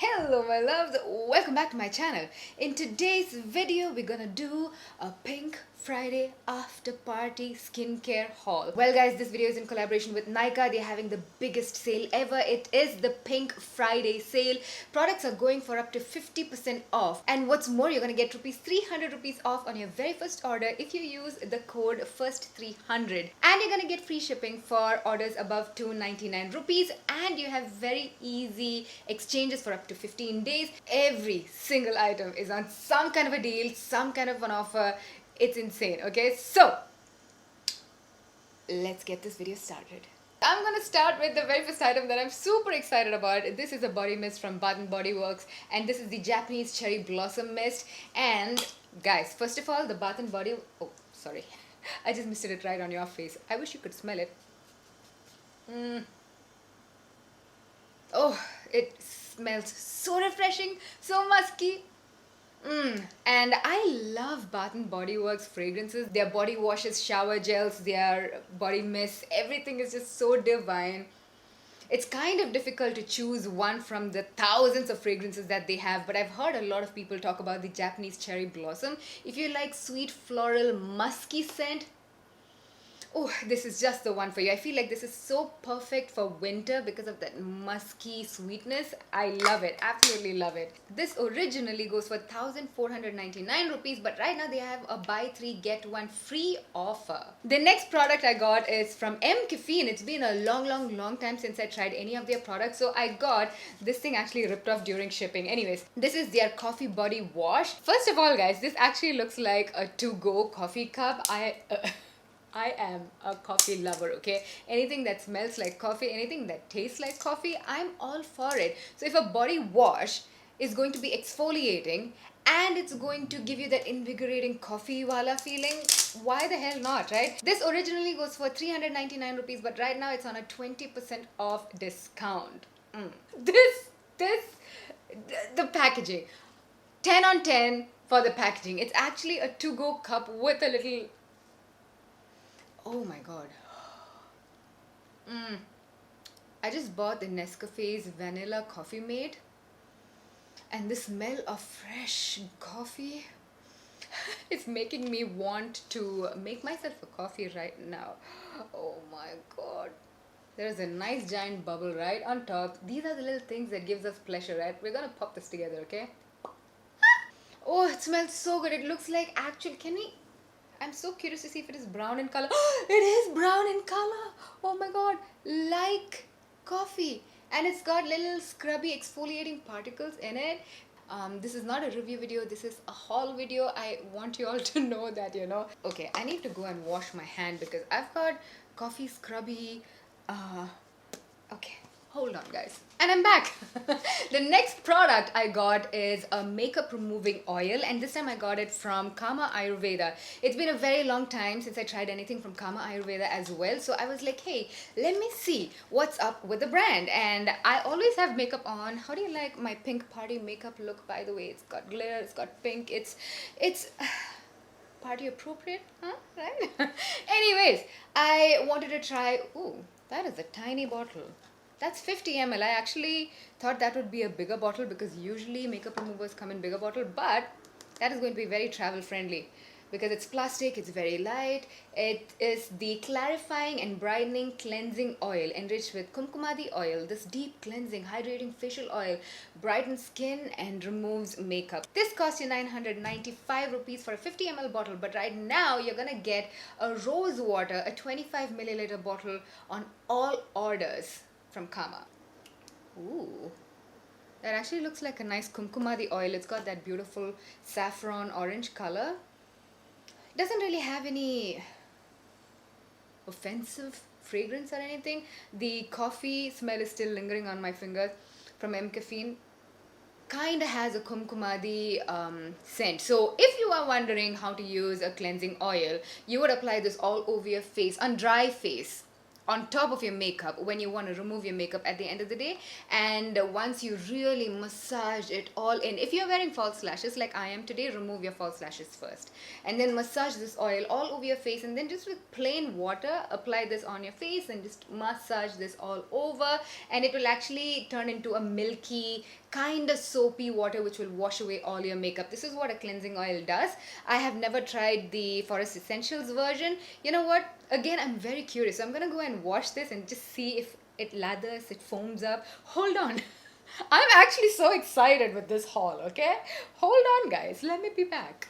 Hello my loves, welcome back to my channel. In today's video we're gonna do a Pink Friday after party skincare haul. Well guys, this video is in collaboration with Nykaa. They're having the biggest sale ever. It is the Pink Friday sale. Products are going for up to 50% off, and what's more, you're gonna get 300 rupees off on your very first order if you use the code FIRST300, and you're gonna get free shipping for orders above 299 rupees, and you have very easy exchanges for up to 15 days. Every single item is on some kind of a deal, some kind of an offer. It's insane. Okay, so let's get this video started. I'm gonna start with the very first item that I'm super excited about. This is a body mist from Bath & Body Works, and this is the Japanese Cherry Blossom Mist. And guys, first of all, the Bath & Body... Oh, sorry. I just misted it right on your face. I wish you could smell it. Oh, it smells so refreshing, so musky. And I love Bath & Body Works fragrances. Their body washes, shower gels, their body mists, everything is just so divine. It's kind of difficult to choose one from the thousands of fragrances that they have, but I've heard a lot of people talk about the Japanese Cherry Blossom. If you like sweet, floral, musky scent, oh, this is just the one for you. I feel like this is so perfect for winter because of that musky sweetness. I love it. Absolutely love it. This originally goes for 1,499 rupees, but right now they have a buy 3 get 1 free offer. The next product I got is from Caffeine. It's been a long time since I tried any of their products, so I got this thing actually ripped off during shipping. Anyways, this is their coffee body wash. First of all, guys, this actually looks like a to-go coffee cup. I am a coffee lover, okay? Anything that smells like coffee, anything that tastes like coffee, I'm all for it. So if a body wash is going to be exfoliating and it's going to give you that invigorating coffee wala feeling, why the hell not, right? This originally goes for 399 rupees, but right now it's on a 20% off discount. The packaging. 10 on 10 for the packaging. It's actually a to-go cup with a little... Oh my god. I just bought the Nescafe's Vanilla Coffee Mate, and the smell of fresh coffee it's making me want to make myself a coffee right now. Oh my god. There's a nice giant bubble right on top. These are the little things that gives us pleasure, right? We're gonna pop this together, okay? Oh, it smells so good. It looks like actual... I'm so curious to see if it is brown in color. It is brown in color. Oh my god. Like coffee. And it's got little scrubby exfoliating particles in it. This is not a review video. This is a haul video. I want you all to know that, you know. Okay, I need to go and wash my hand because I've got coffee scrubby. Okay. Hold on, guys. And I'm back. The next product I got is a makeup removing oil, and this time I got it from Kama Ayurveda. It's been a very long time since I tried anything from Kama Ayurveda as well, so I was like, hey, let me see what's up with the brand. And I always have makeup on. How do you like my pink party makeup look, by the way? It's got glitter, it's got pink, it's party appropriate, huh? Right? Anyways, I wanted to try... Ooh, that is a tiny bottle. That's 50 ml. I actually thought that would be a bigger bottle because usually makeup removers come in bigger bottle, but that is going to be very travel friendly because it's plastic, it's very light. It is the clarifying and brightening cleansing oil enriched with kumkumadi oil. This deep cleansing, hydrating facial oil brightens skin and removes makeup. This costs you 995 rupees for a 50 ml bottle, but right now you're gonna get a rose water, a 25 milliliter bottle on all orders from Kama. Ooh, that actually looks like a nice kumkumadi oil. It's got that beautiful saffron orange color. It doesn't really have any offensive fragrance or anything. The coffee smell is still lingering on my fingers from Caffeine. Kinda has a kumkumadi scent. So if you are wondering how to use a cleansing oil, you would apply this all over your face on dry face. on top of your makeup when you want to remove your makeup at the end of the day. And once you really massage it all in, if you're wearing false lashes like I am today, remove your false lashes first and then massage this oil all over your face, and then just with plain water apply this on your face and just massage this all over, and it will actually turn into a milky kind of soapy water which will wash away all your makeup. This is what a cleansing oil does. I have never tried the Forest Essentials version. You know what, again, I'm very curious, so I'm gonna go and wash this and just see if it lathers, it foams up. Hold on. I'm actually so excited with this haul, okay? Hold on guys, let me be back.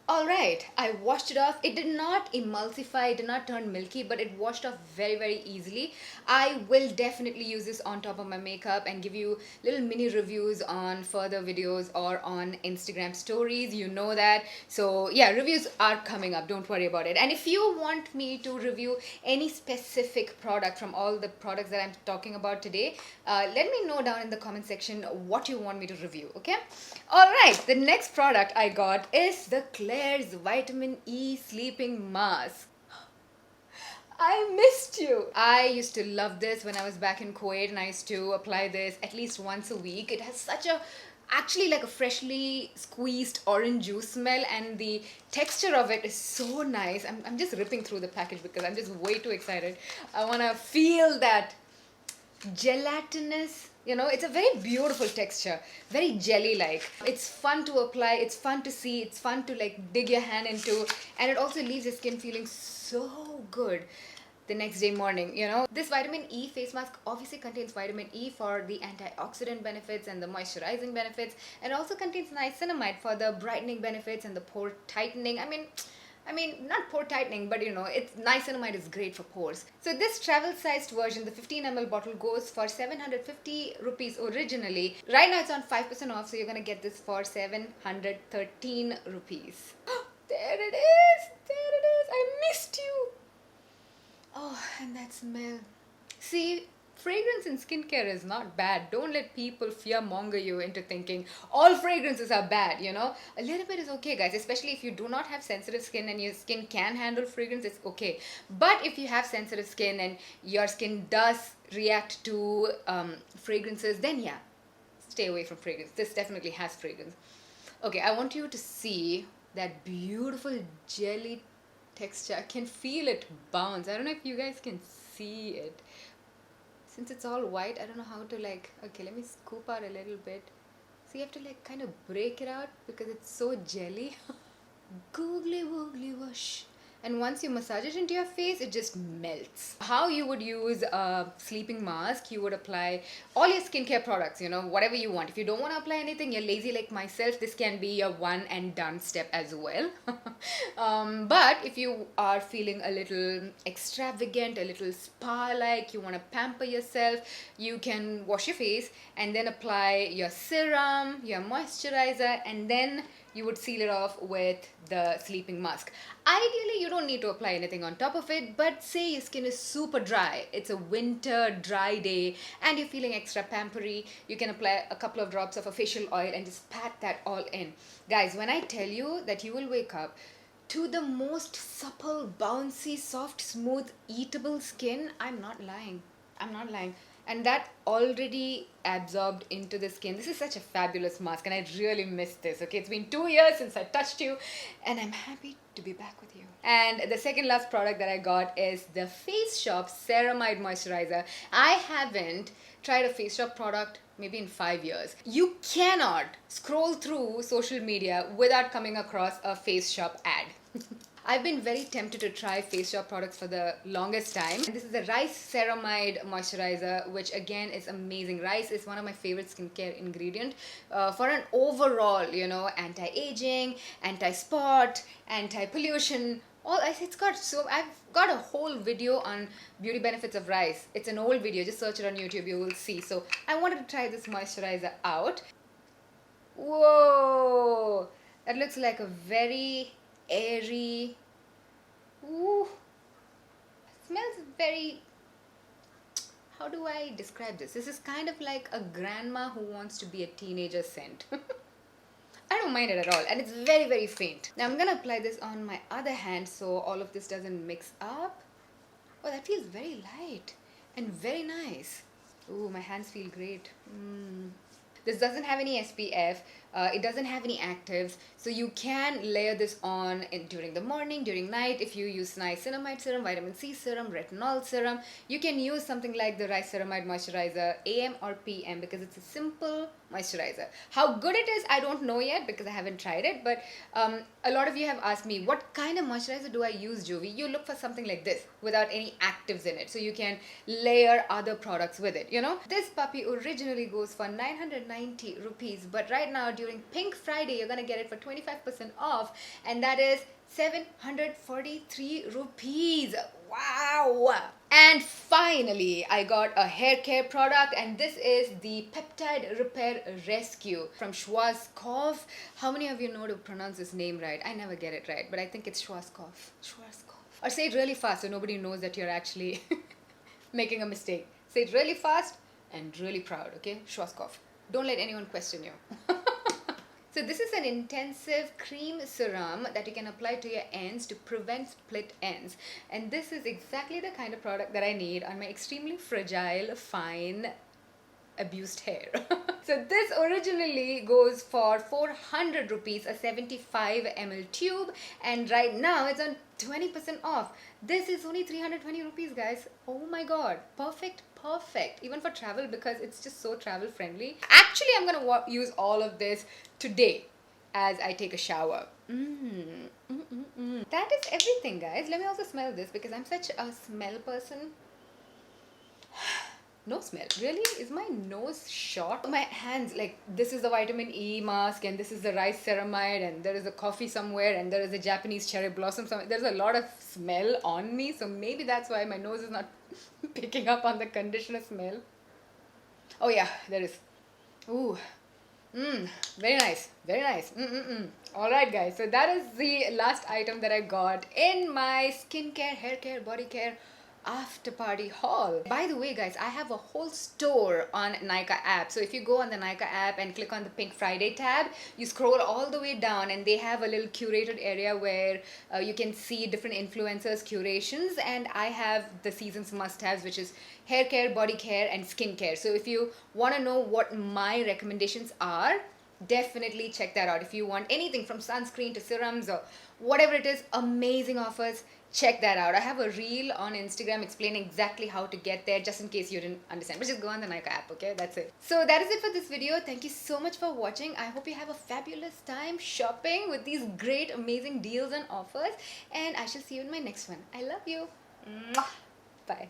Alright, I washed it off. It did not emulsify, it did not turn milky, but it washed off very, very easily. I will definitely use this on top of my makeup and give you little mini reviews on further videos or on Instagram stories. You know that. So yeah, reviews are coming up. Don't worry about it. And if you want me to review any specific product from all the products that I'm talking about today, let me know down in the comment section what you want me to review, okay? Alright, the next product I got is the Claire's Vitamin E Sleeping Mask. I missed you. I used to love this when I was back in Kuwait, and I used to apply this at least once a week. It has such a, actually like a freshly squeezed orange juice smell, and the texture of it is so nice. I'm just ripping through the package because I'm just way too excited. I want to feel that gelatinous, you know, it's a very beautiful texture, very jelly like. It's fun to apply, it's fun to see, it's fun to like dig your hand into, and it also leaves your skin feeling so good the next day morning, you know. This vitamin E face mask obviously contains vitamin E for the antioxidant benefits and the moisturizing benefits, and also contains niacinamide for the brightening benefits and the pore tightening. I mean, not pore tightening, but you know, it's niacinamide is great for pores. So this travel-sized version, the 15 ml bottle, goes for 750 rupees originally. Right now it's on 5% off, so you're gonna get this for 713 rupees. There it is! There it is! I missed you! Oh, and that smell. See, fragrance in skincare is not bad. Don't let people fearmonger you into thinking all fragrances are bad, you know. A little bit is okay, guys, especially if you do not have sensitive skin and your skin can handle fragrance, it's okay. But if you have sensitive skin and your skin does react to fragrances, then yeah, stay away from fragrance. This definitely has fragrance. Okay, I want you to see that beautiful jelly texture. I can feel it bounce. I don't know if you guys can see it. Since it's all white, I don't know how to like, okay, let me scoop out a little bit. So you have to like kind of break it out because it's so jelly. Googly woogly whoosh. And once you massage it into your face, it just melts. How you would use a sleeping mask, you would apply all your skincare products, you know, whatever you want. If you don't want to apply anything, you're lazy like myself, this can be your one and done step as well. But if you are feeling a little extravagant, a little spa-like, you want to pamper yourself, you can wash your face and then apply your serum, your moisturizer, and then you would seal it off with the sleeping mask. Ideally, you don't need to apply anything on top of it, but say your skin is super dry, it's a winter dry day, and you're feeling extra pampery, you can apply a couple of drops of a facial oil and just pat that all in. Guys, when I tell you that you will wake up to the most supple, bouncy, soft, smooth, eatable skin, I'm not lying. I'm not lying. And that already absorbed into the skin. This is such a fabulous mask, and I really missed this, okay? It's been 2 years since I touched you, and I'm happy to be back with you. And the second last product that I got is the Face Shop Ceramide Moisturizer. I haven't tried a Face Shop product maybe in 5 years. You cannot scroll through social media without coming across a Face Shop ad. I've been very tempted to try Face Shop products for the longest time. This is the Rice Ceramide Moisturizer, which again is amazing. Rice is one of my favorite skincare ingredient for an overall, you know, anti-aging, anti-spot, anti-pollution. It's got, so I've got a whole video on beauty benefits of rice. It's an old video, just search it on YouTube, you will see. So I wanted to try this moisturizer out. Whoa, that looks like a very airy, ooh, smells very, how do I describe this? This is kind of like a grandma who wants to be a teenager scent. I don't mind it at all, and it's very, very faint. Now I'm gonna apply this on my other hand so all of this doesn't mix up. Oh, that feels very light and very nice. Ooh, my hands feel great. This doesn't have any SPF. It doesn't have any actives, so you can layer this on during the morning, during night. If you use niacinamide serum, vitamin C serum, retinol serum, you can use something like the riceramide moisturizer AM or PM because it's a simple moisturizer. How good it is, I don't know yet because I haven't tried it, but a lot of you have asked me, what kind of moisturizer do I use, Jovi? You look for something like this without any actives in it, so you can layer other products with it, you know? This puppy originally goes for 990 rupees, but right now during Pink Friday, you're gonna get it for 25% off, and that is 743 rupees. Wow! And finally, I got a hair care product, and this is the Peptide Repair Rescue from Schwarzkopf. How many of you know to pronounce this name right? I never get it right, but I think it's Schwarzkopf. Schwarzkopf. Or say it really fast so nobody knows that you're actually making a mistake. Say it really fast and really proud, okay? Schwarzkopf. Don't let anyone question you. So this is an intensive cream serum that you can apply to your ends to prevent split ends. And this is exactly the kind of product that I need on my extremely fragile, fine, abused hair. So this originally goes for 400 rupees, a 75 ml tube, and right now it's on 20% off. This is only 320 rupees, guys. Oh my god, perfect, even for travel because it's just so travel friendly. Actually, I'm gonna use all of this today as I take a shower. That is everything, guys. Let me also smell this because I'm such a smell person. No smell. Really? Is my nose short? My hands, like, this is the vitamin E mask, and this is the rice ceramide, and there is a coffee somewhere, and there is a Japanese cherry blossom somewhere. There's a lot of smell on me, so maybe that's why my nose is not picking up on the conditioner smell. Oh yeah, there is. Ooh. Very nice. Very nice. Alright, guys. So that is the last item that I got in my skincare, hair care, body care after party haul. By the way, guys, I have a whole store on Nykaa app. So if you go on the Nykaa app and click on the Pink Friday tab, you scroll all the way down and they have a little curated area where you can see different influencers curations, and I have the season's must-haves, which is hair care, body care and skincare. So if you want to know what my recommendations are, definitely check that out. If you want anything from sunscreen to serums or whatever it is, amazing offers, check that out. I have a reel on Instagram explaining exactly how to get there, just in case you didn't understand. But just go on the Nykaa app, okay? That's it. So that is it for this video. Thank you so much for watching. I hope you have a fabulous time shopping with these great, amazing deals and offers. And I shall see you in my next one. I love you. Mwah. Bye.